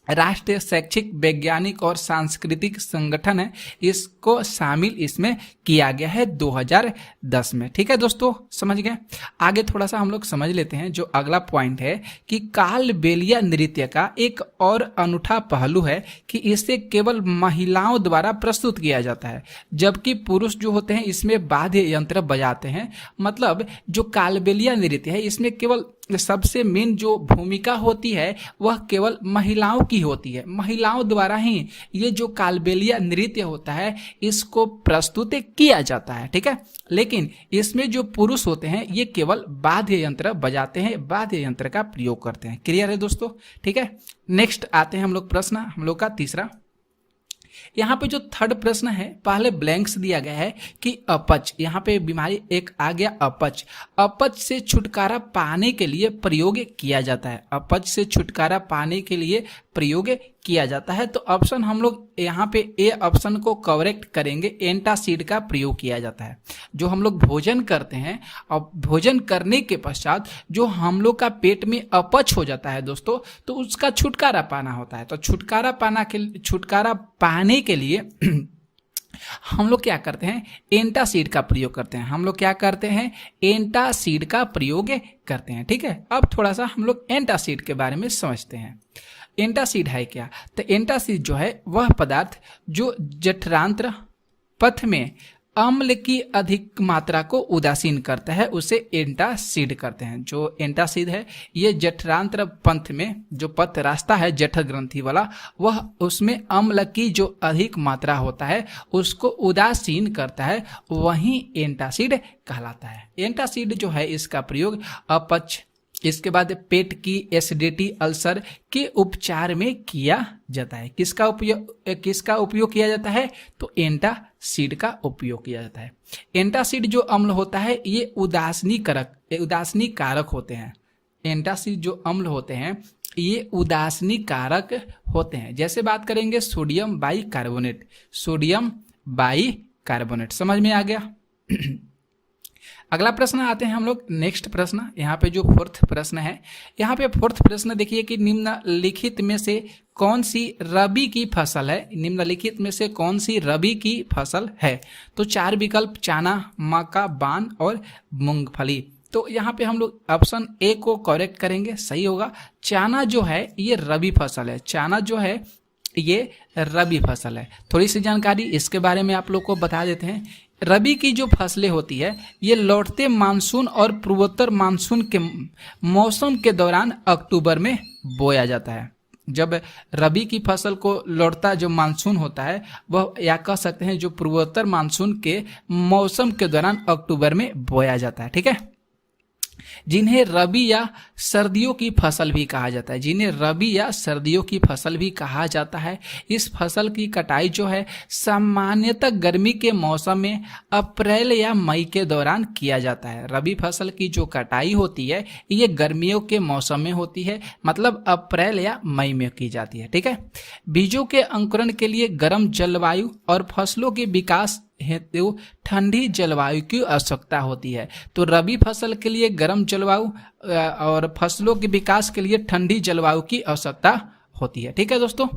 राष्ट्रीय शैक्षिक वैज्ञानिक और सांस्कृतिक संगठन है इसको शामिल इसमें किया गया है 2010 में। ठीक है दोस्तों, समझ गए? आगे थोड़ा सा हम लोग समझ लेते हैं। जो अगला पॉइंट है कि कालबेलिया नृत्य का एक और अनूठा पहलू है कि इसे केवल महिलाओं द्वारा प्रस्तुत किया जाता है, जबकि पुरुष जो होते हैं इसमें वाद्य यंत्र बजाते हैं। मतलब जो कालबेलिया नृत्य है इसमें केवल सबसे मेन जो भूमिका होती है वह केवल महिलाओं की होती है। महिलाओं द्वारा ही ये जो कालबेलिया नृत्य होता है इसको प्रस्तुत किया जाता है। ठीक है, लेकिन इसमें जो पुरुष होते हैं ये केवल वाद्य यंत्र बजाते हैं, वाद्य यंत्र का प्रयोग करते हैं। क्लियर है दोस्तों? ठीक है, नेक्स्ट आते हैं हम लोग प्रश्न हम लोग का तीसरा। यहाँ पे जो थर्ड प्रश्न है पहले ब्लैंक्स दिया गया है कि अपच, यहाँ पे बीमारी एक आ गया अपच। अपच से छुटकारा पाने के लिए प्रयोग किया जाता है। अपच से छुटकारा पाने के लिए प्रयोग किया जाता है। तो ऑप्शन हम लोग यहाँ पे ए ऑप्शन को करेक्ट करेंगे, एंटासिड का प्रयोग किया जाता है। जो हम लोग भोजन करते हैं और भोजन करने के पश्चात जो हम लोग का पेट में अपच हो जाता है दोस्तों, तो उसका छुटकारा पाना होता है। तो छुटकारा पाने के लिए हम लोग क्या करते हैं? एंटासिड का प्रयोग करते हैं। हम लोग क्या करते हैं? एंटासिड का प्रयोग करते हैं। ठीक है, अब थोड़ा सा हम लोग एंटासिड के बारे में समझते हैं। एंटासिड है क्या? तो एंटासिड जो है वह पदार्थ जो जठरांत्र पथ में अम्ल की अधिक मात्रा को उदासीन करता है उसे एंटासिड करते हैं। जो एंटासिड है ये जठरांत्र पंथ में जो पथ रास्ता है जठर ग्रंथि वाला, वह उसमें अम्ल की जो अधिक मात्रा होता है उसको उदासीन करता है, वही एंटासिड कहलाता है। एंटासिड जो है इसका प्रयोग अपच, इसके बाद पेट की एसिडिटी अल्सर के उपचार में किया जाता है। किसका उपयोग किया जाता है? तो एंटासिड का उपयोग किया जाता है। एंटासिड जो अम्ल होता है ये उदासीनी कारक होते हैं। एंटासिड जो अम्ल होते हैं ये उदासीनी कारक होते हैं। जैसे बात करेंगे सोडियम बाइकार्बोनेट, सोडियम बाइकार्बोनेट। समझ में आ गया? अगला प्रश्न आते हैं हम लोग नेक्स्ट प्रश्न। यहाँ पे जो फोर्थ प्रश्न है, यहाँ पे फोर्थ प्रश्न देखिए कि निम्नलिखित में से कौन सी रबी की फसल है? निम्नलिखित में से कौन सी रबी की फसल है? तो चार विकल्प चना, मक्का, बान और मूंगफली। तो यहाँ पे हम लोग ऑप्शन ए को करेक्ट करेंगे, सही होगा। चना जो है ये रबी फसल है। चना जो है ये रबी फसल है। थोड़ी सी जानकारी इसके बारे में आप लोग को बता देते हैं। रबी की जो फसलें होती है ये लौटते मानसून और पूर्वोत्तर मानसून के मौसम के दौरान अक्टूबर में बोया जाता है। जब रबी की फसल को लौटता जो मानसून होता है वह या कह सकते हैं जो पूर्वोत्तर मानसून के मौसम के दौरान अक्टूबर में बोया जाता है। ठीक है, जिन्हें रबी या सर्दियों की फसल भी कहा जाता है। जिन्हें रबी या सर्दियों की फसल भी कहा जाता है। इस फसल की कटाई जो है सामान्यतः गर्मी के मौसम में अप्रैल या मई के दौरान किया जाता है। रबी फसल की जो कटाई होती है ये गर्मियों के मौसम में होती है, मतलब अप्रैल या मई में की जाती है। ठीक है, बीजों के अंकुरण के लिए गर्म जलवायु और फसलों के विकास हेतु ठंडी जलवायु की आवश्यकता होती है। तो रबी फसल के लिए गर्म जलवायु और फसलों के विकास के लिए ठंडी जलवायु की आवश्यकता होती है। ठीक है दोस्तों,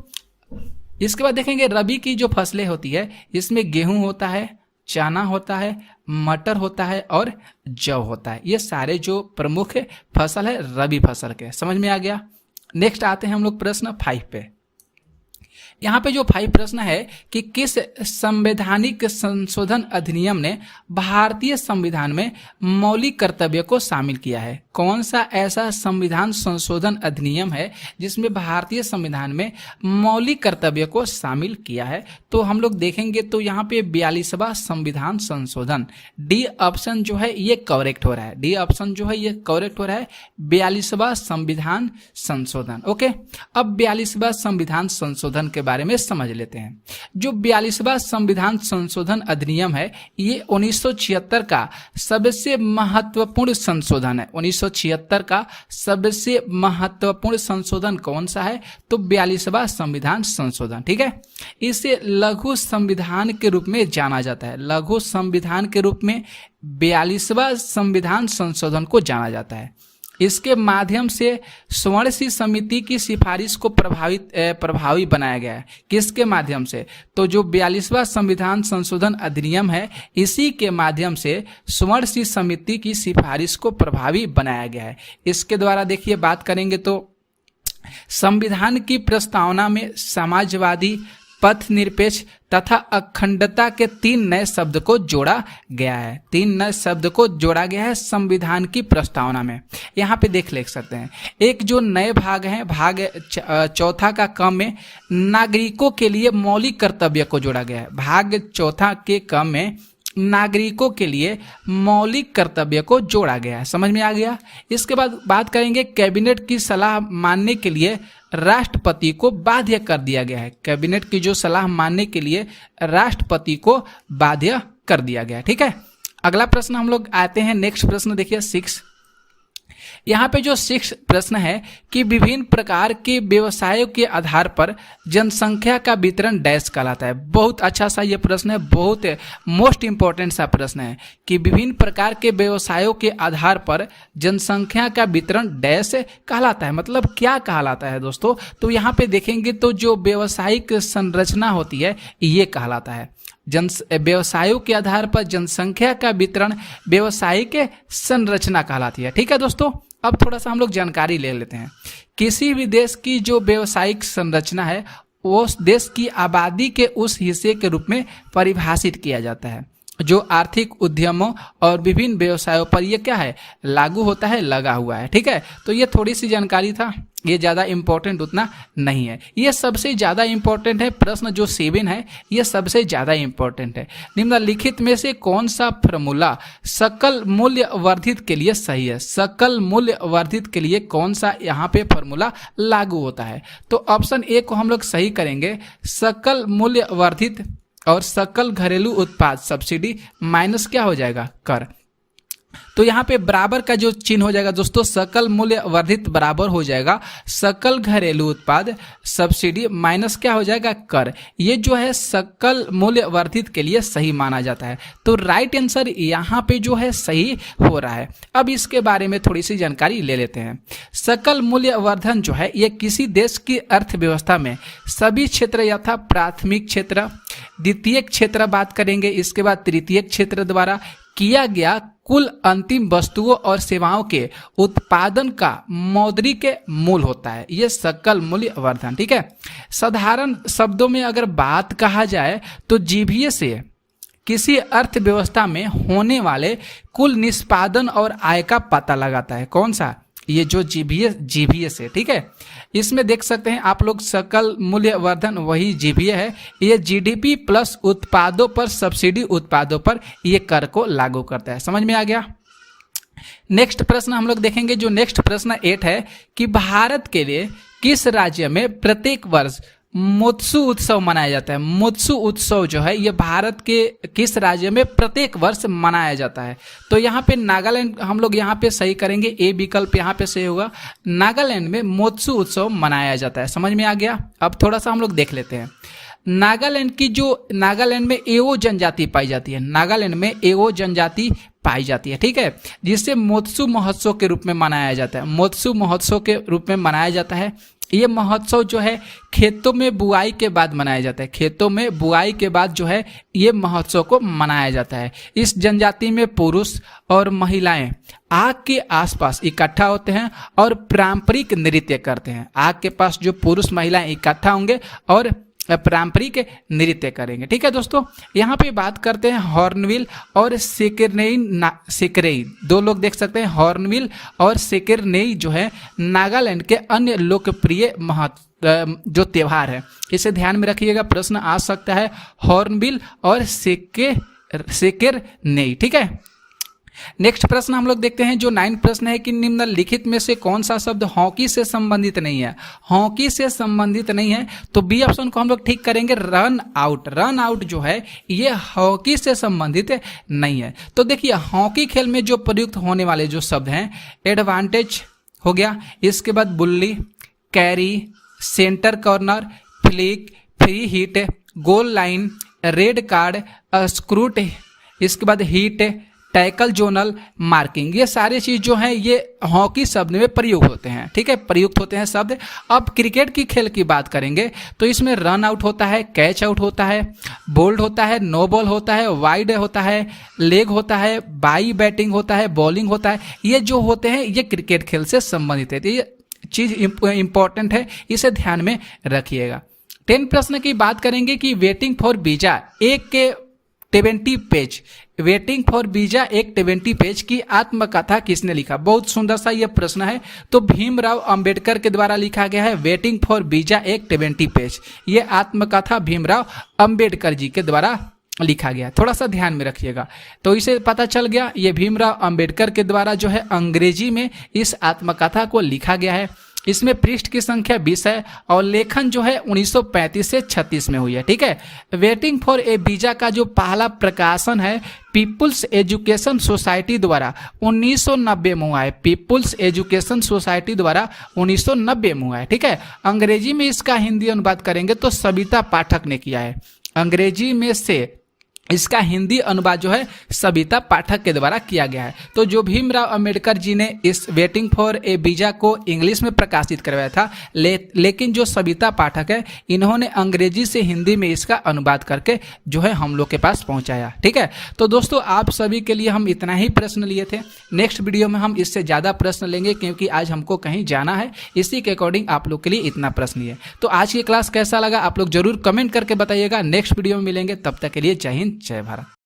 इसके बाद देखेंगे रबी की जो फसलें होती है इसमें गेहूं होता है, चना होता है, मटर होता है और जौ होता है। ये सारे जो प्रमुख फसल है रबी फसल के। समझ में आ गया? नेक्स्ट आते हैं हम लोग प्रश्न 5 पे। यहाँ पे जो 5 प्रश्न है कि किस संवैधानिक संशोधन अधिनियम ने भारतीय संविधान में मौलिक कर्तव्य को शामिल किया है। कौन सा ऐसा संविधान संशोधन अधिनियम है जिसमें भारतीय संविधान में मौलिक कर्तव्य को शामिल किया है? तो हम लोग देखेंगे तो यहाँ पे 42वां संविधान संशोधन, डी ऑप्शन जो है ये करेक्ट हो रहा है। डी ऑप्शन जो है ये करेक्ट हो रहा है, 42वां संविधान संशोधन। ओके, अब 42वां संविधान संशोधन के बारे में समझ लेते हैं। जो 42वां संविधान संशोधन अधिनियम है ये 1976 का सबसे महत्वपूर्ण संशोधन है। 1976 का सबसे महत्वपूर्ण संशोधन कौन सा है? तो 42वां संविधान संशोधन। ठीक है, इसे लघु संविधान के रूप में जाना जाता है। लघु संविधान के रूप में 42वां संविधान संशोधन को जाना जाता है। इसके माध्यम से स्वर्ण समिति की सिफारिश को प्रभावी बनाया गया है। किसके माध्यम से? तो जो 42वां संविधान संशोधन अधिनियम है इसी के माध्यम से स्वर्ण समिति की सिफारिश को प्रभावी बनाया गया है। इसके द्वारा देखिए बात करेंगे तो संविधान की प्रस्तावना में समाजवादी, पथ निरपेक्ष तथा अखंडता के 3 नए शब्द को जोड़ा गया है। 3 नए शब्द को जोड़ा गया है संविधान की प्रस्तावना में। यहाँ पे देख सकते हैं एक जो नए भाग हैं, भाग चौथा का क्रम में नागरिकों के लिए मौलिक कर्तव्य को जोड़ा गया है। भाग चौथा के क्रम में नागरिकों के लिए मौलिक कर्तव्य को जोड़ा गया है। समझ में आ गया? इसके बाद बात करेंगे कैबिनेट की सलाह मानने के लिए राष्ट्रपति को बाध्य कर दिया गया है। कैबिनेट की जो सलाह मानने के लिए राष्ट्रपति को बाध्य कर दिया गया है। ठीक है, अगला प्रश्न हम लोग आते हैं। नेक्स्ट प्रश्न देखिए 6। यहाँ पे जो 6 प्रश्न है कि विभिन्न प्रकार के व्यवसायों के आधार पर जनसंख्या का वितरण डैश कहलाता है। बहुत अच्छा सा ये प्रश्न है, बहुत मोस्ट इंपॉर्टेंट सा प्रश्न है कि विभिन्न प्रकार के व्यवसायों के आधार पर जनसंख्या का वितरण डैश कहलाता है। मतलब क्या कहलाता है दोस्तों? तो यहाँ पे देखेंगे तो जो व्यावसायिक संरचना होती है ये कहलाता है। व्यवसायों के आधार पर जनसंख्या का वितरण व्यावसायिक संरचना कहलाती है। ठीक है दोस्तों, अब थोड़ा सा हम लोग जानकारी ले लेते हैं। किसी भी देश की जो व्यावसायिक संरचना है वो उस देश की आबादी के उस हिस्से के रूप में परिभाषित किया जाता है जो आर्थिक उद्यमों और विभिन्न व्यवसायों पर ये क्या है, लागू होता है, लगा हुआ है। ठीक है, तो ये थोड़ी सी जानकारी था, ये ज़्यादा इंपॉर्टेंट उतना नहीं है। ये सबसे ज़्यादा इंपॉर्टेंट है प्रश्न जो 7 है, ये सबसे ज़्यादा इंपॉर्टेंट है। निम्नलिखित में से कौन सा फॉर्मूला सकल मूल्य वर्धित के लिए सही है? सकल मूल्य वर्धित के लिए कौन सा यहाँ पे फॉर्मूला लागू होता है? तो ऑप्शन ए को हम लोग सही करेंगे, सकल मूल्य वर्धित और सकल घरेलू उत्पाद सब्सिडी माइनस क्या हो जाएगा, कर। तो यहाँ पे बराबर का जो चिन्ह हो जाएगा दोस्तों, सकल मूल्य वर्धित बराबर हो जाएगा सकल घरेलू उत्पाद सब्सिडी माइनस क्या हो जाएगा, कर। ये जो है सकल मूल्य वर्धित के लिए सही माना जाता है। तो राइट आंसर यहाँ पे जो है सही हो रहा है। अब इसके बारे में थोड़ी सी जानकारी ले लेते हैं। सकल मूल्य वर्धन जो है ये किसी देश की अर्थव्यवस्था में सभी क्षेत्र यथा प्राथमिक क्षेत्र, द्वितीय क्षेत्र बात करेंगे, इसके बाद तृतीय क्षेत्र द्वारा किया गया कुल अंतिम वस्तुओं और सेवाओं के उत्पादन का मौद्रिक मूल होता है। यह सकल मूल्य वर्धन। ठीक है, साधारण शब्दों में अगर बात कहा जाए तो जीवीए से किसी अर्थव्यवस्था में होने वाले कुल निष्पादन और आय का पता लगाता है। कौन सा? ये जो जीवीए से। ठीक है, इसमें देख सकते हैं आप लोग सकल मूल्य वर्धन वही जीवीए है। ये जीडीपी प्लस उत्पादों पर सब्सिडी उत्पादों पर ये कर को लागू करता है। समझ में आ गया? नेक्स्ट प्रश्न हम लोग देखेंगे। जो नेक्स्ट प्रश्न 8 है कि भारत के लिए किस राज्य में प्रत्येक वर्ष मोत्सु उत्सव मनाया जाता है? मोत्सु उत्सव जो है ये भारत के किस राज्य में प्रत्येक वर्ष मनाया जाता है? तो यहाँ पे नागालैंड हम लोग यहाँ पे सही करेंगे, ए विकल्प यहाँ पे सही होगा। नागालैंड में मोत्सु उत्सव मनाया जाता है। समझ में आ गया? अब थोड़ा सा हम लोग देख लेते हैं। नागालैंड में एओ जनजाति पाई जाती है। नागालैंड में एओ जनजाति पाई जाती है। ठीक है, जिसे मोत्सु महोत्सव के रूप में मनाया जाता है। मोत्सु महोत्सव के रूप में मनाया जाता है। ये महोत्सव जो है खेतों में बुआई के बाद मनाया जाता है। खेतों में बुआई के बाद जो है ये महोत्सव को मनाया जाता है। इस जनजाति में पुरुष और महिलाएं आग के आसपास इकट्ठा होते हैं और पारंपरिक नृत्य करते हैं। आग के पास जो पुरुष महिलाएं इकट्ठा होंगे और पारंपरिक नृत्य करेंगे। ठीक है दोस्तों, यहाँ पे बात करते हैं हॉर्नबिल और सेकेरेई, दो लोग देख सकते हैं, हॉर्नबिल और सेकेरेई जो है नागालैंड के अन्य लोकप्रिय जो त्यौहार है, इसे ध्यान में रखिएगा, प्रश्न आ सकता है हॉर्नबिल और सेकेरेई। ठीक है, नेक्स्ट प्रश्न हम लोग देखते हैं, जो 9 प्रश्न है कि निम्नलिखित में से कौन सा शब्द हॉकी से संबंधित नहीं है। हॉकी से संबंधित नहीं है तो बी ऑप्शन को हम लोग ठीक करेंगे, रन आउट। रन आउट जो है ये हॉकी से संबंधित नहीं है। तो देखिए हॉकी खेल में जो प्रयुक्त होने वाले जो शब्द हैं, एडवांटेज हो गया, इसके बाद bully, carry, centre corner, flick, free hit, goal line, red card, स्क्रूट, इसके बाद हिट, टैकल, जोनल, मार्किंग, ये सारे चीज जो हैं ये हॉकी शब्द में प्रयोग होते हैं। ठीक है, प्रयुक्त होते हैं शब्द। अब क्रिकेट की खेल की बात करेंगे तो इसमें रन आउट होता है, कैच आउट होता है, बोल्ड होता है, नो बॉल होता है, वाइड होता है, लेग होता है, बाई बैटिंग होता है, बॉलिंग होता है। ये जो होते हैं ये क्रिकेट खेल से संबंधित है, तो ये चीज इंपॉर्टेंट है, इसे ध्यान में रखिएगा। 10 प्रश्न की बात करेंगे कि वेटिंग फॉर वीजा एक के 20 पेज, वेटिंग फॉर वीजा एक 20 पेज की आत्मकथा किसने लिखा। बहुत सुंदर सा यह प्रश्न है, तो भीमराव अंबेडकर के द्वारा लिखा गया है वेटिंग फॉर वीजा एक 20 पेज। ये आत्मकथा भीमराव अंबेडकर जी के द्वारा लिखा गया, थोड़ा सा ध्यान में रखिएगा। तो इसे पता चल गया ये भीमराव अंबेडकर के द्वारा जो है अंग्रेजी में इस आत्मकथा को लिखा गया है। इसमें पृष्ठ की संख्या 20 है और लेखन जो है 1935 से 36 में हुई है। ठीक है, वेटिंग फॉर ए वीजा का जो पहला प्रकाशन है पीपुल्स एजुकेशन सोसाइटी द्वारा 1990 में हुआ है। पीपुल्स एजुकेशन सोसाइटी द्वारा 1990 में हुआ है। ठीक है, अंग्रेजी में इसका हिंदी अनुवाद करेंगे तो सविता पाठक ने किया है। अंग्रेजी में से इसका हिंदी अनुवाद जो है सविता पाठक के द्वारा किया गया है। तो जो भीमराव अंबेडकर जी ने इस वेटिंग फॉर ए वीजा को इंग्लिश में प्रकाशित करवाया था, लेकिन जो सविता पाठक है इन्होंने अंग्रेजी से हिंदी में इसका अनुवाद करके जो है हम लोग के पास पहुंचाया। ठीक है, तो दोस्तों आप सभी के लिए हम इतना ही प्रश्न लिए थे। नेक्स्ट वीडियो में हम इससे ज़्यादा प्रश्न लेंगे क्योंकि आज हमको कहीं जाना है, इसी के अकॉर्डिंग आप लोग के लिए इतना प्रश्न लिए। तो आज की क्लास कैसा लगा आप लोग जरूर कमेंट करके बताइएगा। नेक्स्ट वीडियो में मिलेंगे, तब तक के लिए जय हिंद जय भारत।